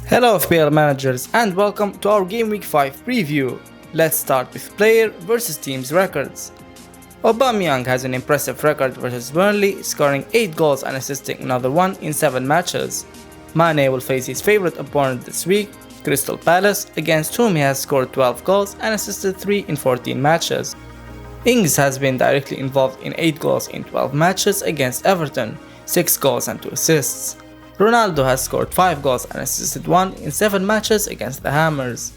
Hello FPL managers and welcome to our Game Week 5 preview. Let's start with player versus team's records. Aubameyang has an impressive record versus Burnley, scoring 8 goals and assisting another one in 7 matches. Mane will face his favourite opponent this week, Crystal Palace, against whom he has scored 12 goals and assisted 3 in 14 matches. Ings has been directly involved in 8 goals in 12 matches against Everton, 6 goals and 2 assists. Ronaldo has scored 5 goals and assisted 1 in 7 matches against the Hammers.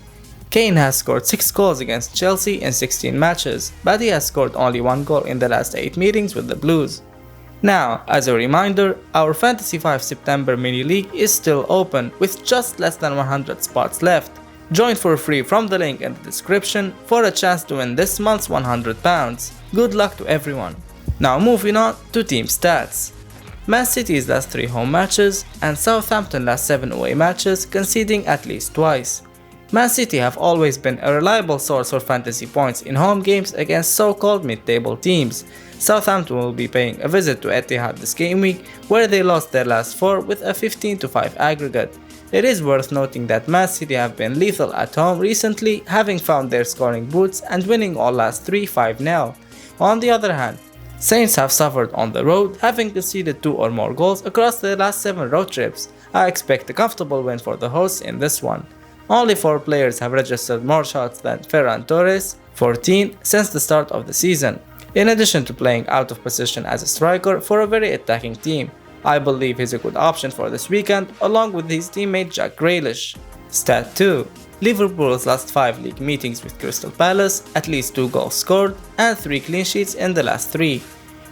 Kane has scored 6 goals against Chelsea in 16 matches, but he has scored only 1 goal in the last 8 meetings with the Blues. Now, as a reminder, our Fantasy 5 September mini league is still open with just less than 100 spots left. Join for free from the link in the description for a chance to win this month's £100. Good luck to everyone. Now moving on to team stats. Man City's last 3 home matches and Southampton last 7 away matches, conceding at least twice. Man City have always been a reliable source for fantasy points in home games against so-called mid-table teams. Southampton will be paying a visit to Etihad this game week, where they lost their last 4 with a 15-5 aggregate. It is worth noting that Man City have been lethal at home recently, having found their scoring boots and winning all last 3 5-0. On the other hand, Saints have suffered on the road, having conceded 2 or more goals across their last 7 road trips. I expect a comfortable win for the hosts in this one. Only 4 players have registered more shots than Ferran Torres, 14, since the start of the season, in addition to playing out of position as a striker for a very attacking team. I believe he's a good option for this weekend, along with his teammate Jack Grealish. Stat 2. Liverpool's last 5 league meetings with Crystal Palace, at least 2 goals scored and 3 clean sheets in the last 3.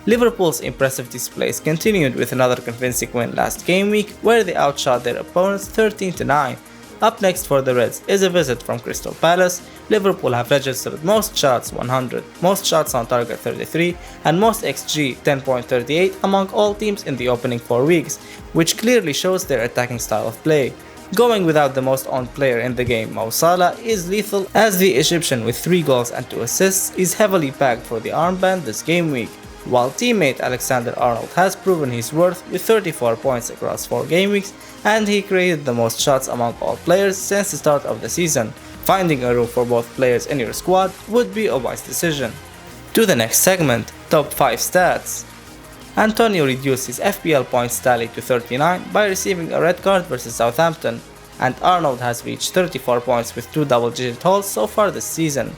Liverpool's impressive displays continued with another convincing win last game week, where they outshot their opponents 13-9. Up next for the Reds is a visit from Crystal Palace. Liverpool have registered most shots 100, most shots on target 33, and most XG 10.38 among all teams in the opening 4 weeks, which clearly shows their attacking style of play. Going without the most owned player in the game, Mo Salah, is lethal, as the Egyptian with 3 goals and 2 assists is heavily bagged for the armband this game week, while teammate Alexander-Arnold has proven his worth with 34 points across 4 game weeks, and he created the most shots among all players since the start of the season. Finding a room for both players in your squad would be a wise decision. To the next segment, top 5 stats. Antonio reduced his FPL points tally to 39 by receiving a red card versus Southampton, and Arnold has reached 34 points with 2 double-digit hauls so far this season.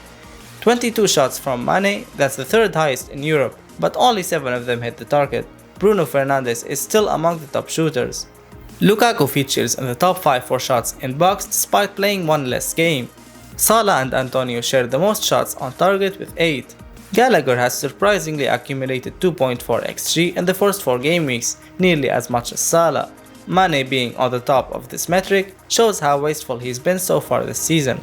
22 shots from Mane, that's the 3rd highest in Europe, but only 7 of them hit the target. Bruno Fernandes is still among the top shooters. Lukaku features in the top 5 for shots in box despite playing 1 less game. Salah and Antonio share the most shots on target with 8. Gallagher has surprisingly accumulated 2.4 XG in the first 4 game weeks, nearly as much as Salah. Mane being on the top of this metric shows how wasteful he's been so far this season.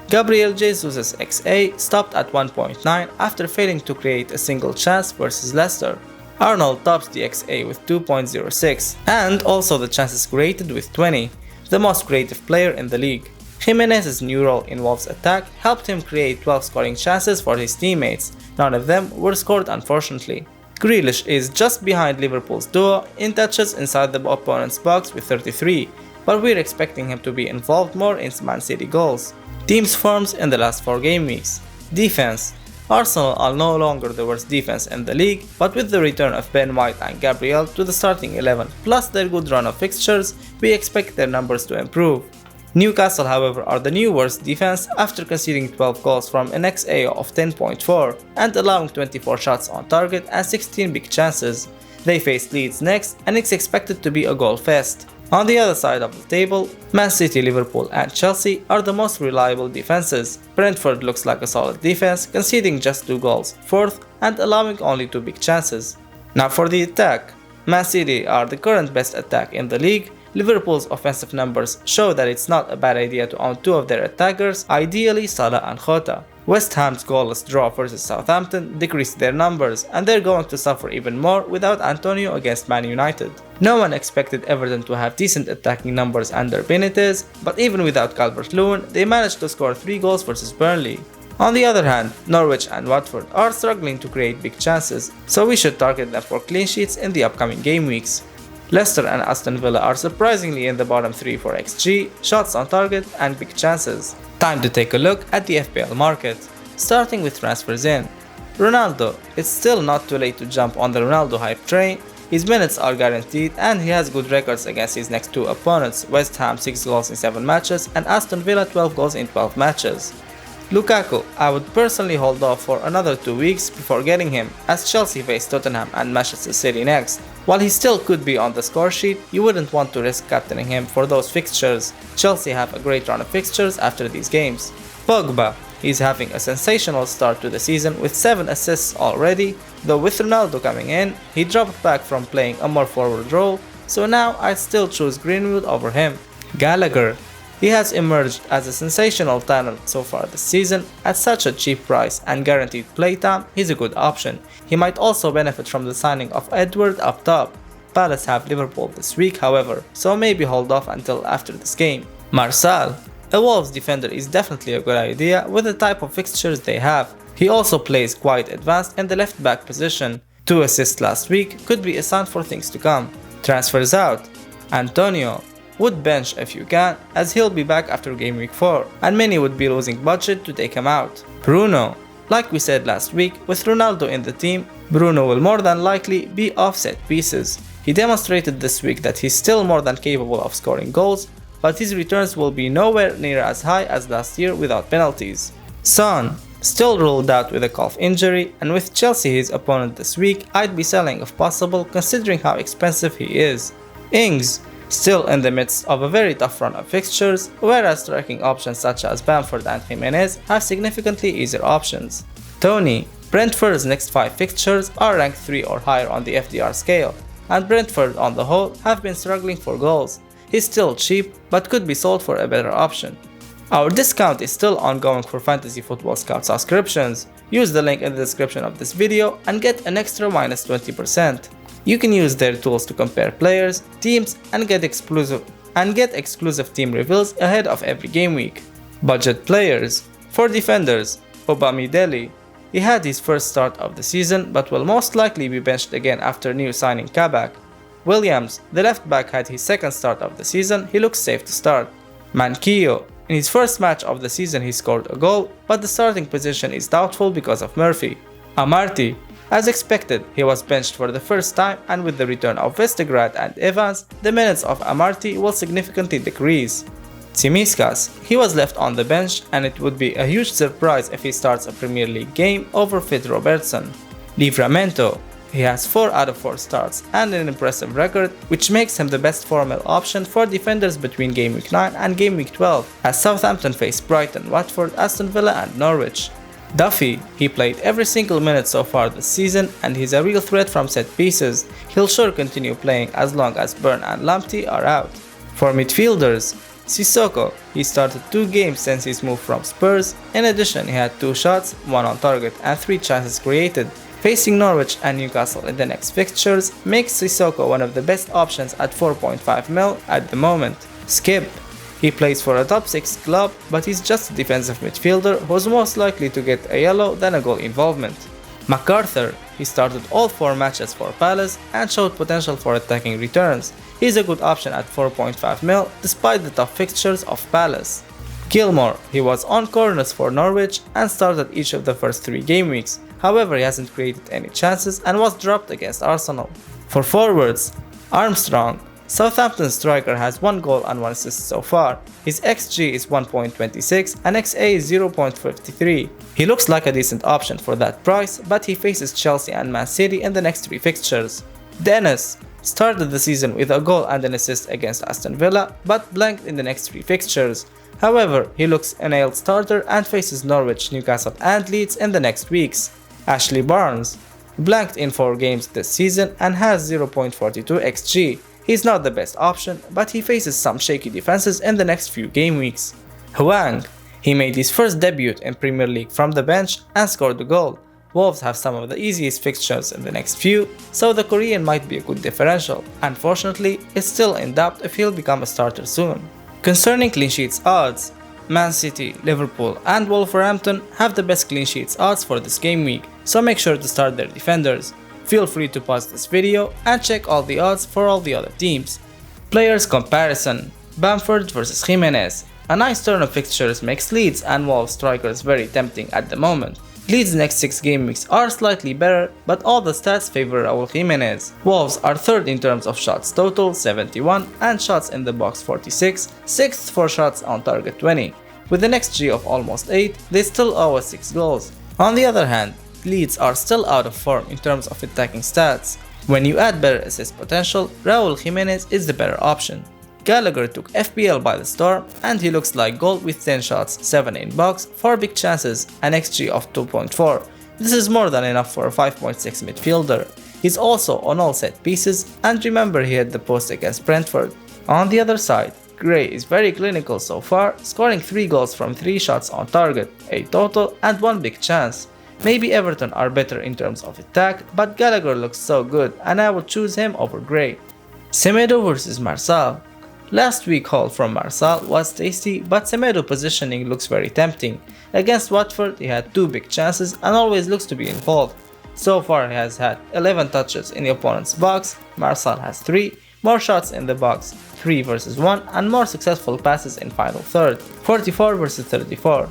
Gabriel Jesus' XA stopped at 1.9 after failing to create a single chance versus Leicester. Arnold tops the XA with 2.06 and also the chances created with 20, the most creative player in the league. Jimenez's new role in Wolves' attack helped him create 12 scoring chances for his teammates. None of them were scored, unfortunately. Grealish is just behind Liverpool's duo in touches inside the opponent's box with 33, but we're expecting him to be involved more in Man City goals. Teams' forms in the last 4 game weeks. Defense. Arsenal are no longer the worst defense in the league, but with the return of Ben White and Gabriel to the starting 11 plus their good run of fixtures, we expect their numbers to improve. Newcastle, however, are the new worst defense after conceding 12 goals from an XA of 10.4 and allowing 24 shots on target and 16 big chances. They face Leeds next, and it's expected to be a goal fest. On the other side of the table, Man City, Liverpool and Chelsea are the most reliable defenses. Brentford looks like a solid defense, conceding just 2 goals, 4th, and allowing only 2 big chances. Now for the attack. Man City are the current best attack in the league. Liverpool's offensive numbers show that it's not a bad idea to own 2 of their attackers, ideally Salah and Jota. West Ham's goalless draw versus Southampton decreased their numbers, and they're going to suffer even more without Antonio against Man United. No one expected Everton to have decent attacking numbers under Benitez, but even without Calvert-Lewin, they managed to score 3 goals versus Burnley. On the other hand, Norwich and Watford are struggling to create big chances, so we should target them for clean sheets in the upcoming game weeks. Leicester and Aston Villa are surprisingly in the bottom 3 for XG, shots on target and big chances. Time to take a look at the FPL market, starting with transfers in. Ronaldo, it's still not too late to jump on the Ronaldo hype train. His minutes are guaranteed and he has good records against his next two opponents, West Ham 6 goals in 7 matches and Aston Villa 12 goals in 12 matches. Lukaku, I would personally hold off for another 2 weeks before getting him, as Chelsea face Tottenham and Manchester City next. While he still could be on the score sheet, you wouldn't want to risk captaining him for those fixtures. Chelsea have a great run of fixtures after these games. Pogba, he's having a sensational start to the season with 7 assists already, though with Ronaldo coming in, he dropped back from playing a more forward role, so now I'd still choose Greenwood over him. Gallagher, he has emerged as a sensational talent so far this season. At such a cheap price and guaranteed playtime, he's a good option. He might also benefit from the signing of Edward up top. Palace have Liverpool this week however, so maybe hold off until after this game. Marcal, a Wolves defender is definitely a good idea with the type of fixtures they have. He also plays quite advanced in the left back position. 2 assists last week could be a sign for things to come. Transfers out. Antonio, would bench if you can, as he'll be back after game week 4 and many would be losing budget to take him out. Bruno, like we said last week, with Ronaldo in the team, Bruno will more than likely be offset pieces. He demonstrated this week that he's still more than capable of scoring goals, but his returns will be nowhere near as high as last year without penalties. Son, still ruled out with a calf injury, and with Chelsea his opponent this week, I'd be selling if possible considering how expensive he is. Ings, still in the midst of a very tough run of fixtures, whereas striking options such as Bamford and Jimenez have significantly easier options. Tony, Brentford's next 5 fixtures are ranked 3 or higher on the FDR scale, and Brentford on the whole have been struggling for goals. He's still cheap, but could be sold for a better option. Our discount is still ongoing for Fantasy Football Scout subscriptions. Use the link in the description of this video and get an extra minus 20%. You can use their tools to compare players, teams, and get exclusive team reveals ahead of every game week. Budget players. For defenders, Obamidele. He had his first start of the season but will most likely be benched again after new signing Kabak. Williams, the left back, had his second start of the season, he looks safe to start. Manquillo, in his first match of the season he scored a goal, but the starting position is doubtful because of Murphy. Amarty, as expected, he was benched for the first time, and with the return of Vestergaard and Evans, the minutes of Amarty will significantly decrease. Tsimikas, he was left on the bench and it would be a huge surprise if he starts a Premier League game over Fit Robertson. Livramento, he has 4 out of 4 starts and an impressive record, which makes him the best formal option for defenders between Game Week 9 and Game Week 12, as Southampton face Brighton, Watford, Aston Villa and Norwich. Duffy, he played every single minute so far this season and he's a real threat from set pieces. He'll sure continue playing as long as Burn and Lamptey are out. For midfielders, Sissoko, he started 2 games since his move from Spurs. In addition, he had 2 shots, 1 on target and 3 chances created. Facing Norwich and Newcastle in the next fixtures makes Sissoko one of the best options at 4.5 mil at the moment. Skip, he plays for a top 6 club, but he's just a defensive midfielder who's most likely to get a yellow than a goal involvement. MacArthur, he started all 4 matches for Palace and showed potential for attacking returns. He's a good option at 4.5 mil despite the tough fixtures of Palace. Gilmore, he was on corners for Norwich and started each of the first 3 game weeks. However, he hasn't created any chances and was dropped against Arsenal. For forwards, Armstrong, Southampton striker, has 1 goal and 1 assist so far. His XG is 1.26 and XA is 0.53. He looks like a decent option for that price, but he faces Chelsea and Man City in the next 3 fixtures. Dennis started the season with a goal and an assist against Aston Villa, but blanked in the next 3 fixtures. However, he looks a nailed starter and faces Norwich, Newcastle and Leeds in the next weeks. Ashley Barnes blanked in 4 games this season and has 0.42 XG. He's not the best option, but he faces some shaky defenses in the next few game weeks. Hwang, he made his first debut in Premier League from the bench and scored a goal. Wolves have some of the easiest fixtures in the next few, so the Korean might be a good differential. Unfortunately, it's still in doubt if he'll become a starter soon. Concerning clean sheets odds, Man City, Liverpool and Wolverhampton have the best clean sheets odds for this game week, so make sure to start their defenders. Feel free to pause this video and check all the odds for all the other teams. Players comparison: Bamford vs Jimenez. A nice turn of fixtures makes Leeds and Wolves strikers very tempting at the moment. Leeds' next 6 game weeks are slightly better, but all the stats favor Raul Jimenez. Wolves are 3rd in terms of shots total, 71, and shots in the box, 46, 6th for shots on target, 20. With an XG of almost 8, they still owe us 6 goals. On the other hand, Leeds are still out of form in terms of attacking stats. When you add better assist potential, Raul Jimenez is the better option. Gallagher took FPL by the storm, and he looks like gold with 10 shots, 7 in box, 4 big chances, an XG of 2.4. This is more than enough for a 5.6 midfielder. He's also on all set pieces, and remember he hit the post against Brentford. On the other side, Gray is very clinical so far, scoring 3 goals from 3 shots on target, 8 total, and 1 big chance. Maybe Everton are better in terms of attack, but Gallagher looks so good, and I would choose him over Gray. Semedo vs Marcal. Last week's haul from Marcal was tasty, but Semedo positioning looks very tempting. Against Watford, he had 2 big chances and always looks to be involved. So far he has had 11 touches in the opponent's box, Marcal has 3, more shots in the box, 3 vs 1, and more successful passes in final third, 44 vs 34.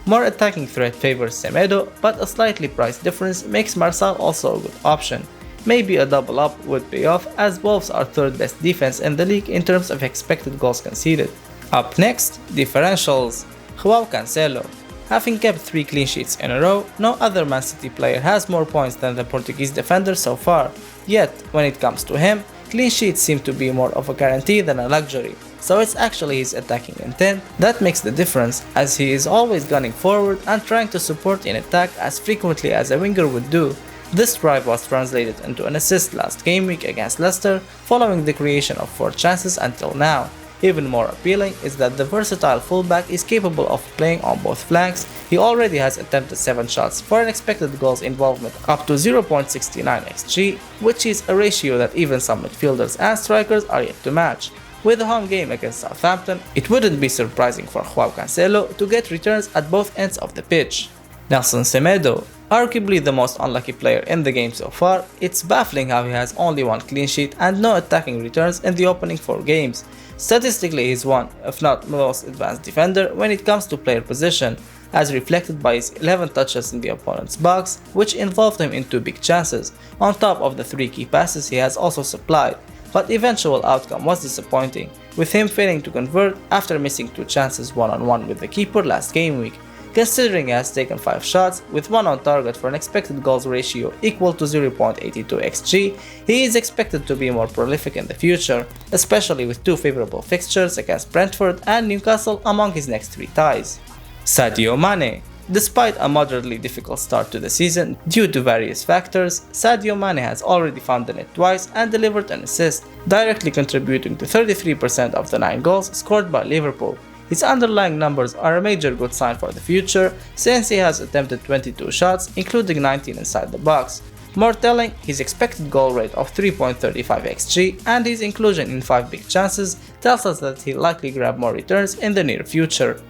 More attacking threat favors Semedo, but a slightly price difference makes Marcal also a good option. Maybe a double up would pay off, as Wolves are 3rd best defense in the league in terms of expected goals conceded. Up next, differentials. Joao Cancelo. Having kept 3 clean sheets in a row, no other Man City player has more points than the Portuguese defender so far. Yet, when it comes to him, clean sheets seem to be more of a guarantee than a luxury. So it's actually his attacking intent that makes the difference, as he is always gunning forward and trying to support in attack as frequently as a winger would do. This drive was translated into an assist last game week against Leicester, following the creation of 4 chances until now. Even more appealing is that the versatile fullback is capable of playing on both flanks. He already has attempted 7 shots for an expected goals involvement up to 0.69 XG, which is a ratio that even some midfielders and strikers are yet to match. With a home game against Southampton, it wouldn't be surprising for Joao Cancelo to get returns at both ends of the pitch. Nelson Semedo. Arguably the most unlucky player in the game so far, it's baffling how he has only 1 clean sheet and no attacking returns in the opening 4 games. Statistically, he's one, if not most advanced defender when it comes to player position, as reflected by his 11 touches in the opponent's box, which involved him in 2 big chances, on top of the 3 key passes he has also supplied. But eventual outcome was disappointing, with him failing to convert after missing 2 chances one-on-one with the keeper last game week. Considering he has taken 5 shots, with 1 on target for an expected goals ratio equal to 0.82 XG, he is expected to be more prolific in the future, especially with 2 favorable fixtures against Brentford and Newcastle among his next 3 ties. Sadio Mane. Despite a moderately difficult start to the season due to various factors, Sadio Mane has already found the net twice and delivered an assist, directly contributing to 33% of the 9 goals scored by Liverpool. His underlying numbers are a major good sign for the future, since he has attempted 22 shots, including 19 inside the box. More telling, his expected goal rate of 3.35 XG and his inclusion in 5 big chances tells us that he'll likely grab more returns in the near future.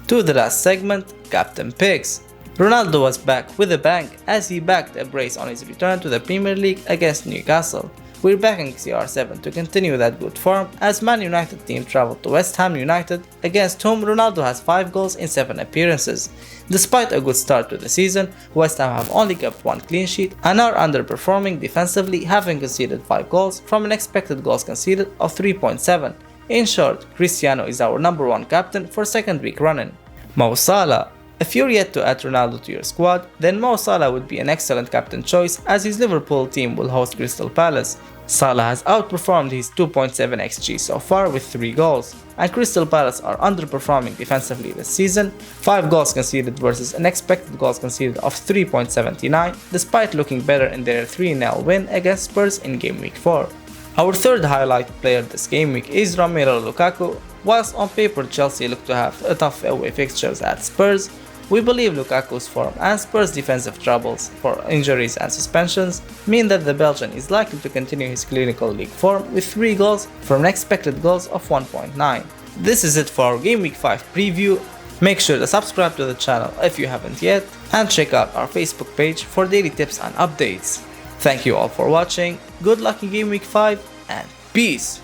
To the last segment, Captain Picks. Ronaldo was back with a bang as he backed a brace on his return to the Premier League against Newcastle. We're backing CR7 to continue that good form, as Man United team travelled to West Ham United, against whom Ronaldo has 5 goals in 7 appearances. Despite a good start to the season, West Ham have only kept 1 clean sheet and are underperforming defensively, having conceded 5 goals from an expected goals conceded of 3.7. In short, Cristiano is our number 1 captain for 2nd week running. Mo Salah. If you're yet to add Ronaldo to your squad, then Mo Salah would be an excellent captain choice, as his Liverpool team will host Crystal Palace. Salah has outperformed his 2.7 XG so far with 3 goals, and Crystal Palace are underperforming defensively this season, 5 goals conceded versus an expected goals conceded of 3.79, despite looking better in their 3-0 win against Spurs in Game Week 4. Our third highlight player this game week is Romelu Lukaku. Whilst on paper Chelsea look to have a tough away fixtures at Spurs, we believe Lukaku's form and Spurs' defensive troubles for injuries and suspensions mean that the Belgian is likely to continue his clinical league form with 3 goals from expected goals of 1.9. This is it for our Game Week 5 preview. Make sure to subscribe to the channel if you haven't yet, and check out our Facebook page for daily tips and updates. Thank you all for watching, good luck in Game Week 5, and peace!